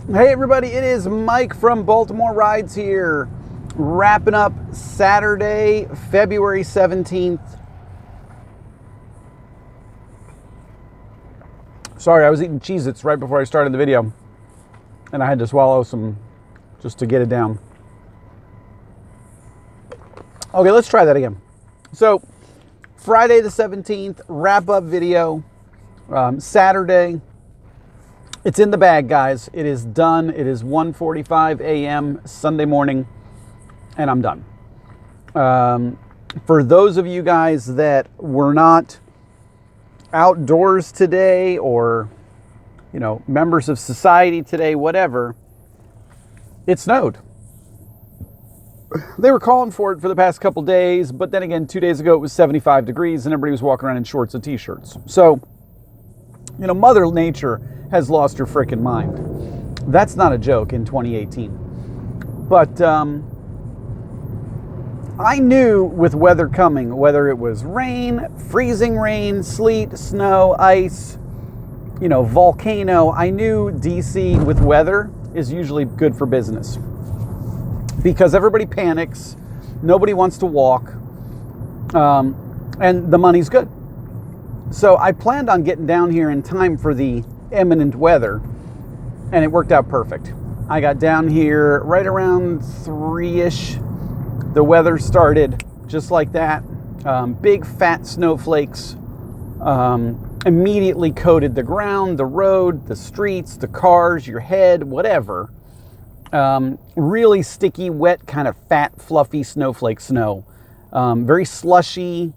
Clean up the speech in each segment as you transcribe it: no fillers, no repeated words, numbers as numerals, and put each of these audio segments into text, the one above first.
Hey everybody, it is Mike from Baltimore Rides here, wrapping up Saturday, February 17th. Sorry, I was eating Cheez-Its right before I started the video, and I had to swallow some just to get it down. Okay, let's try that again. So, Friday the 17th, wrap-up video, Saturday. It's in the bag, guys. It is done. It is 1:45 a.m. Sunday morning, and I'm done. For those of you guys that were not outdoors today or, members of society today, whatever, it snowed. They were calling for it for the past couple days, but then again, 2 days ago it was 75 degrees and everybody was walking around in shorts and t-shirts. So, Mother Nature has lost her freaking mind. That's not a joke in 2018. But I knew with weather coming, whether it was rain, freezing rain, sleet, snow, ice, volcano, I knew DC with weather is usually good for business. Because everybody panics, nobody wants to walk, and the money's good. So I planned on getting down here in time for the imminent weather, and it worked out perfect. I got down here right around 3-ish. The weather started just like that. Big fat snowflakes immediately coated the ground, the road, the streets, the cars, your head, whatever. Really sticky, wet, kind of fat, fluffy snowflake snow. Very slushy.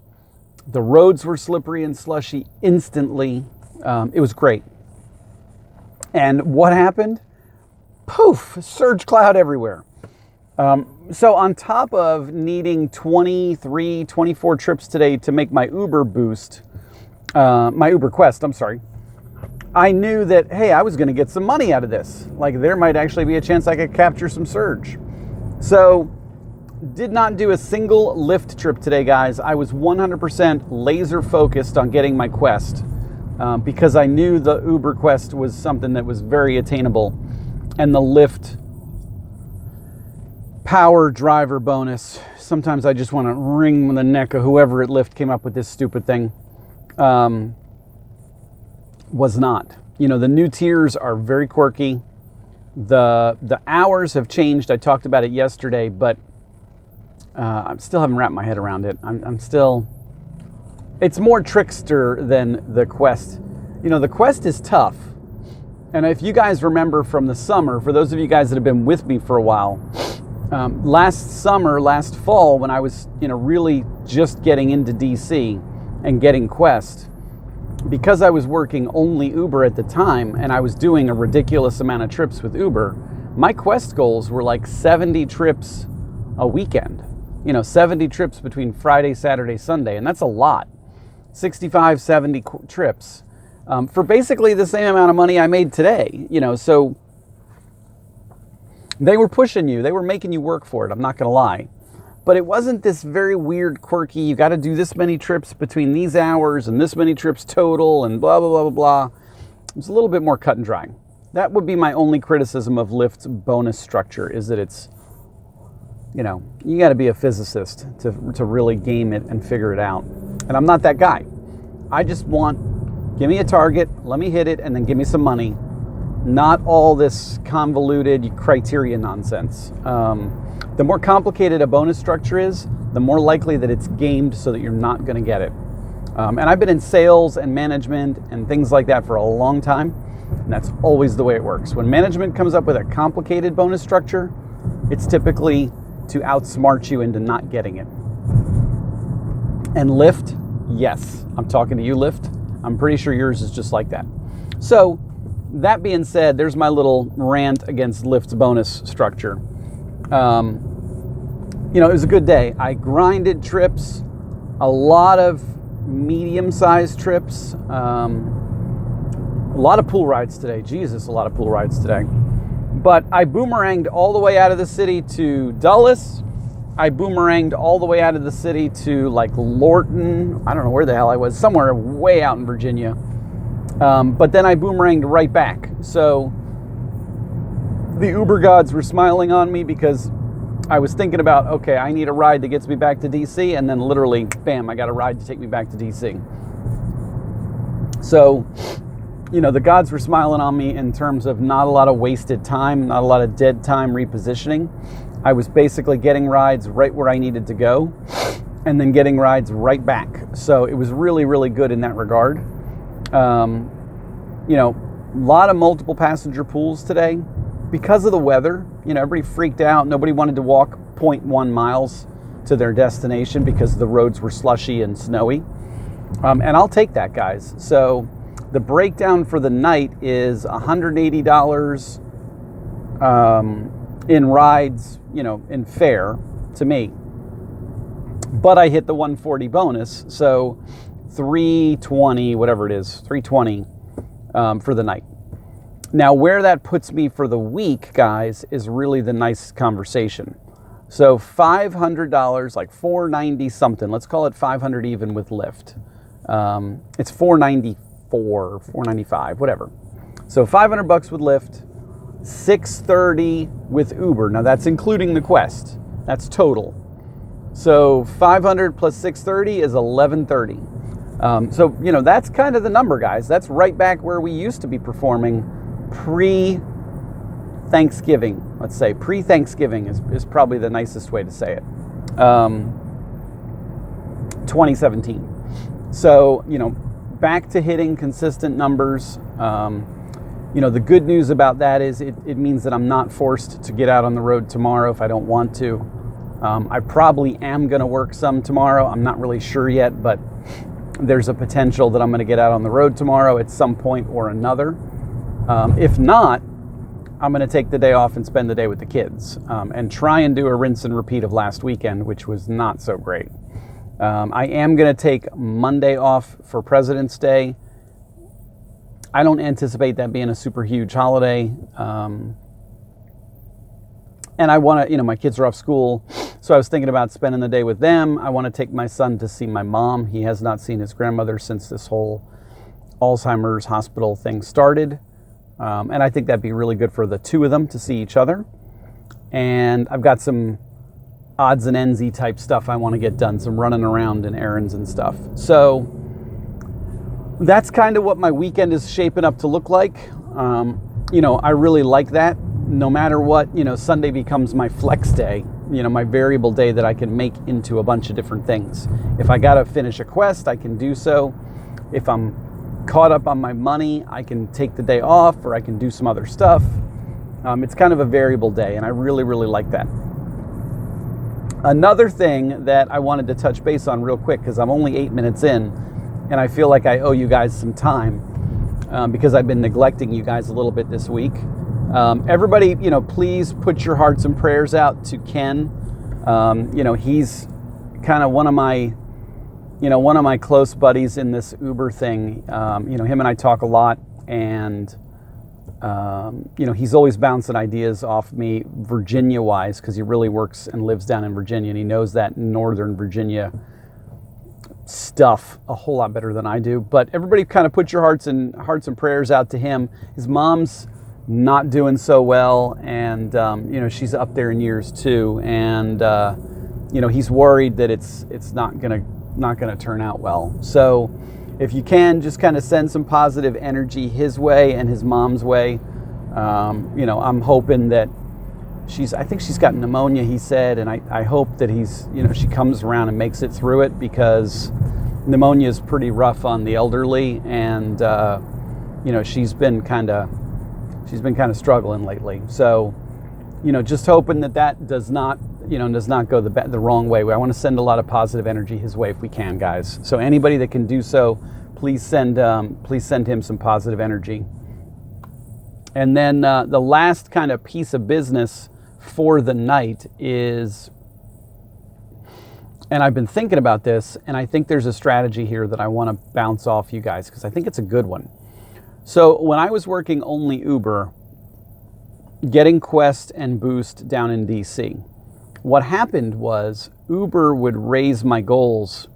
The roads were slippery and slushy instantly. It was great. And what happened? Poof, surge cloud everywhere. So on top of needing 23, 24 trips today to make my Uber Quest, I knew that, hey, I was going to get some money out of this. Like, there might actually be a chance I could capture some surge. So, did not do a single Lyft trip today, guys. I was 100% laser focused on getting my Quest because I knew the Uber Quest was something that was very attainable, and the Lyft power driver bonus. Sometimes I just want to wring the neck of whoever at Lyft came up with this stupid thing. Was not. The new tiers are very quirky. The hours have changed. I talked about it yesterday, but I still haven't wrapped my head around it. It's more trickster than the Quest. The Quest is tough. And if you guys remember from the summer, for those of you guys that have been with me for a while, last fall, when I was, really just getting into DC and getting Quest, because I was working only Uber at the time and I was doing a ridiculous amount of trips with Uber, my Quest goals were like 70 trips a weekend. 70 trips between Friday, Saturday, Sunday, and that's a lot. 65, 70 trips for basically the same amount of money I made today. So they were pushing you. They were making you work for it, I'm not going to lie. But it wasn't this very weird, quirky, you got to do this many trips between these hours and this many trips total and blah, blah, blah, blah, blah. It was a little bit more cut and dry. That would be my only criticism of Lyft's bonus structure, is that it's, you got to be a physicist to really game it and figure it out. And I'm not that guy. I just want, give me a target, let me hit it, and then give me some money. Not all this convoluted criteria nonsense. The more complicated a bonus structure is, the more likely that it's gamed so that you're not going to get it. And I've been in sales and management and things like that for a long time, and that's always the way it works. When management comes up with a complicated bonus structure, it's typically to outsmart you into not getting it. And Lyft, yes, I'm talking to you, Lyft. I'm pretty sure yours is just like that. So, that being said, there's my little rant against Lyft's bonus structure. It was a good day. I grinded trips, a lot of medium-sized trips, a lot of pool rides today. Jesus, a lot of pool rides today. But I boomeranged all the way out of the city to Dulles. I boomeranged all the way out of the city to like Lorton. I don't know where the hell I was, somewhere way out in Virginia. But then I boomeranged right back. So the Uber gods were smiling on me because I was thinking about, okay, I need a ride that gets me back to DC, and then literally, bam, I got a ride to take me back to DC. So, you know, the gods were smiling on me in terms of not a lot of wasted time, not a lot of dead time repositioning. I was basically getting rides right where I needed to go and then getting rides right back. So it was really, really good in that regard. You know, a lot of multiple passenger pools today because of the weather. You know, everybody freaked out. Nobody wanted to walk 0.1 miles to their destination because the roads were slushy and snowy. And I'll take that, guys. So the breakdown for the night is $180 in rides, you know, in fare to me. But I hit the 140 bonus, so 320, whatever it is, 320 for the night. Now, where that puts me for the week, guys, is really the nice conversation. So $500, like $490 something. Let's call it $500 even with Lyft. It's $494, $495, whatever. So $500 with Lyft, $630 with Uber. Now that's including the Quest. That's total. So 500 plus 630 is 1130. So, you know, that's kind of the number, guys. That's right back where we used to be performing pre-Thanksgiving. Let's say pre-Thanksgiving is probably the nicest way to say it. 2017. So, you know, back to hitting consistent numbers. You know, the good news about that is it means that I'm not forced to get out on the road tomorrow if I don't want to. I probably am going to work some tomorrow. I'm not really sure yet, but there's a potential that I'm going to get out on the road tomorrow at some point or another. If not, I'm going to take the day off and spend the day with the kids and try and do a rinse and repeat of last weekend, which was not so great. I am going to take Monday off for President's Day. I don't anticipate that being a super huge holiday. And I want to, you know, my kids are off school, so I was thinking about spending the day with them. I want to take my son to see my mom. He has not seen his grandmother since this whole Alzheimer's hospital thing started. And I think that'd be really good for the two of them to see each other. And I've got some odds and endsy type stuff I want to get done, some running around and errands and stuff. So that's kind of what my weekend is shaping up to look like. You know, I really like that. No matter what, you know, Sunday becomes my flex day, you know, my variable day that I can make into a bunch of different things. If I got to finish a quest, I can do so. If I'm caught up on my money, I can take the day off or I can do some other stuff. It's kind of a variable day, and I really, really like that. Another thing that I wanted to touch base on real quick, because I'm only 8 minutes in, and I feel like I owe you guys some time because I've been neglecting you guys a little bit this week. Everybody, you know, please put your hearts and prayers out to Ken. You know, he's kind of one of my close buddies in this Uber thing. You know, him and I talk a lot, and you know, he's always bouncing ideas off me Virginia-wise, because he really works and lives down in Virginia, and he knows that Northern Virginia stuff a whole lot better than I do. But everybody kind of put your hearts and prayers out to him. His mom's not doing so well, and you know, she's up there in years too, and you know, he's worried that it's not gonna turn out well. So if you can, just kind of send some positive energy his way and his mom's way. You know, I'm hoping that I think she's got pneumonia, he said, and I hope that she comes around and makes it through it, because pneumonia is pretty rough on the elderly, and you know, she's been kind of struggling lately. So, you know, just hoping that does not go the wrong way. I want to send a lot of positive energy his way if we can, guys. So anybody that can do so, please send him some positive energy. And then the last kind of piece of business for the night is, and I've been thinking about this, and I think there's a strategy here that I want to bounce off you guys, because I think it's a good one. So when I was working only Uber, getting Quest and Boost down in DC, what happened was Uber would raise my goals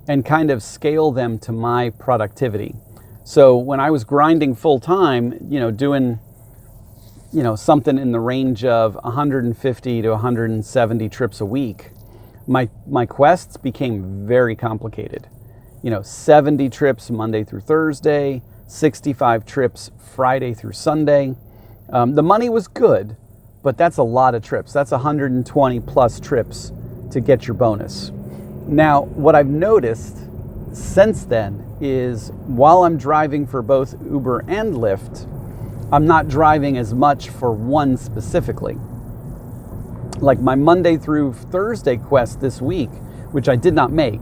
and kind of scale them to my productivity. So when I was grinding full time, you know, doing something in the range of 150 to 170 trips a week, my quests became very complicated. 70 trips Monday through Thursday, 65 trips Friday through Sunday. The money was good, but that's a lot of trips. That's 120 plus trips to get your bonus. Now, what I've noticed since then is while I'm driving for both Uber and Lyft, I'm not driving as much for one specifically. Like my Monday through Thursday quest this week, which I did not make,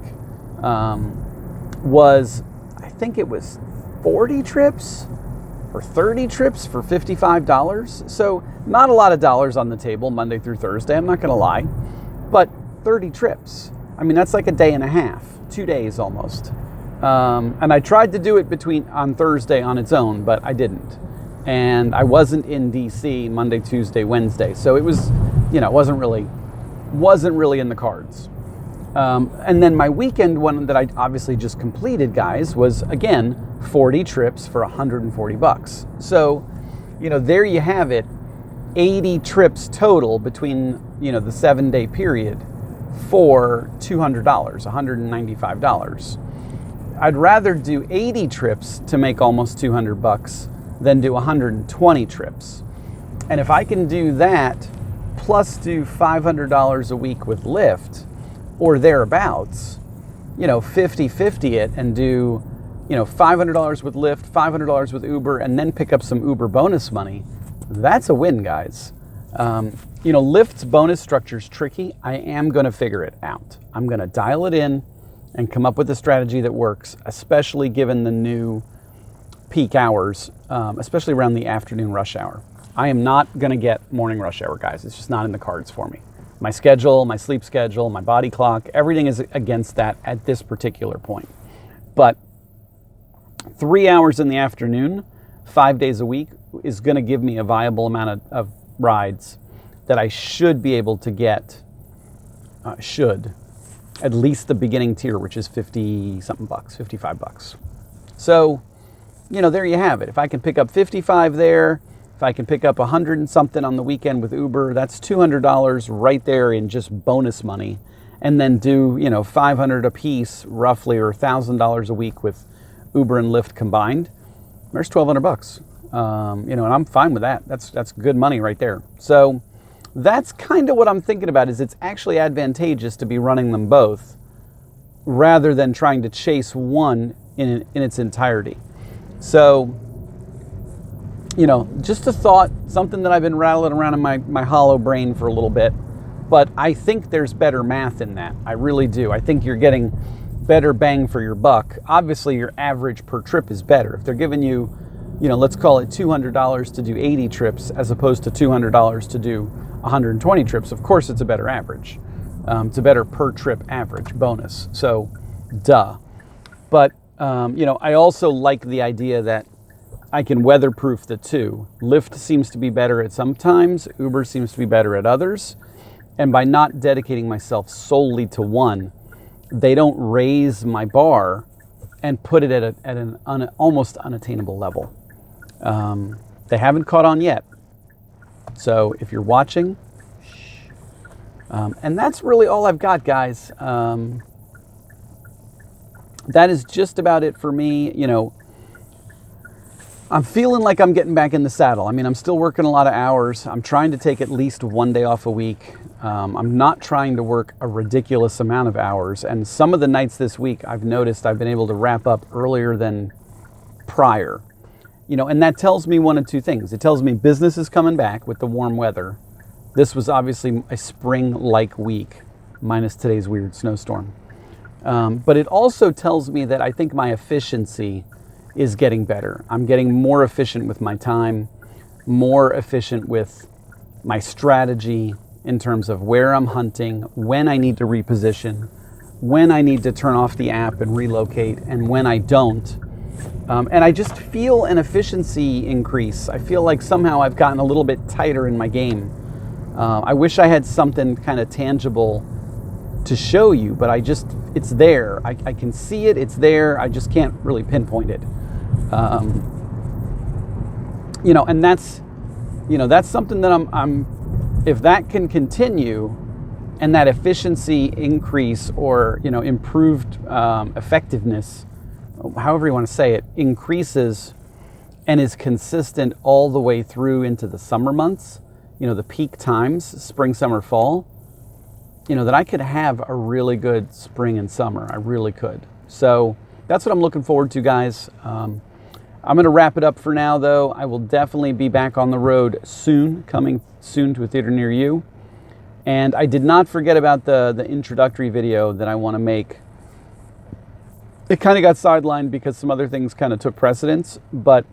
was, I think it was 40 trips or 30 trips for $55. So not a lot of dollars on the table Monday through Thursday, I'm not going to lie, but 30 trips. I mean, that's like a day and a half, 2 days almost. And I tried to do it on Thursday on its own, but I didn't. And I wasn't in DC Monday, Tuesday, Wednesday. So it was, wasn't really in the cards. And then my weekend one that I obviously just completed, guys, was again 40 trips for $140. So, there you have it, 80 trips total between the 7-day period for $200, $195. I'd rather do 80 trips to make almost $200 than do 120 trips. And if I can do that plus do $500 a week with Lyft or thereabouts, 50-50 it and do, $500 with Lyft, $500 with Uber, and then pick up some Uber bonus money, that's a win, guys. Lyft's bonus structure is tricky. I am going to figure it out. I'm going to dial it in and come up with a strategy that works, especially given the new peak hours, especially around the afternoon rush hour. I am not going to get morning rush hour, guys. It's just not in the cards for me. My schedule, my sleep schedule, my body clock, everything is against that at this particular point. But 3 hours in the afternoon, 5 days a week, is going to give me a viable amount of rides that I should be able to get, at least the beginning tier, which is 50 something bucks, $55. So, there you have it. If I can pick up 55 there, if I can pick up 100 and something on the weekend with Uber, that's $200 right there in just bonus money. And then do, $500 a piece roughly, or $1,000 a week with Uber and Lyft combined. There's $1,200. And I'm fine with that. That's good money right there. So that's kind of what I'm thinking about, is it's actually advantageous to be running them both rather than trying to chase one in its entirety. So, just a thought, something that I've been rattling around in my hollow brain for a little bit, but I think there's better math in that. I really do. I think you're getting better bang for your buck. Obviously, your average per trip is better. If they're giving you, let's call it $200 to do 80 trips as opposed to $200 to do 120 trips, of course it's a better average. It's a better per trip average bonus. So, duh. But, I also like the idea that I can weatherproof the two. Lyft seems to be better at some times, Uber seems to be better at others. And by not dedicating myself solely to one, they don't raise my bar and put it at an almost unattainable level. They haven't caught on yet. So if you're watching, and that's really all I've got, guys. That is just about it for me. I'm feeling like I'm getting back in the saddle. I mean, I'm still working a lot of hours. I'm trying to take at least 1 day off a week. I'm not trying to work a ridiculous amount of hours. And some of the nights this week, I've noticed I've been able to wrap up earlier than prior. And that tells me one of two things. It tells me business is coming back with the warm weather. This was obviously a spring-like week, minus today's weird snowstorm. But it also tells me that I think my efficiency is getting better. I'm getting more efficient with my time, more efficient with my strategy in terms of where I'm hunting, when I need to reposition, when I need to turn off the app and relocate, and when I don't. And I just feel an efficiency increase. I feel like somehow I've gotten a little bit tighter in my game. I wish I had something kind of tangible to show you, but it's there. I can see it, it's there. I just can't really pinpoint it. And that's that's something that I'm if that can continue, and that efficiency increase or improved effectiveness, however you want to say it, increases and is consistent all the way through into the summer months, the peak times, spring, summer, fall, that I could have a really good spring and summer. I really could. So that's what I'm looking forward to, guys. I'm going to wrap it up for now, though. I will definitely be back on the road soon, coming soon to a theater near you. And I did not forget about the introductory video that I want to make. It kind of got sidelined because some other things kind of took precedence, but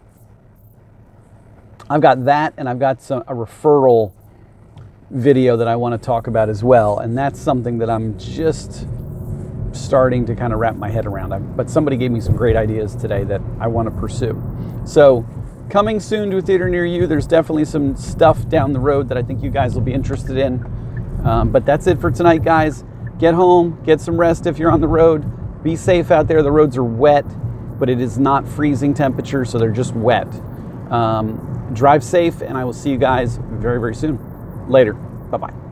I've got that, and I've got a referral video that I want to talk about as well. And that's something that I'm just starting to kind of wrap my head around. But somebody gave me some great ideas today that I want to pursue. So coming soon to a theater near you. There's definitely some stuff down the road that I think you guys will be interested in. But that's it for tonight, guys. Get home, get some rest if you're on the road. Be safe out there. The roads are wet, but it is not freezing temperature, so they're just wet. Drive safe, and I will see you guys very, very soon. Later. Bye-bye.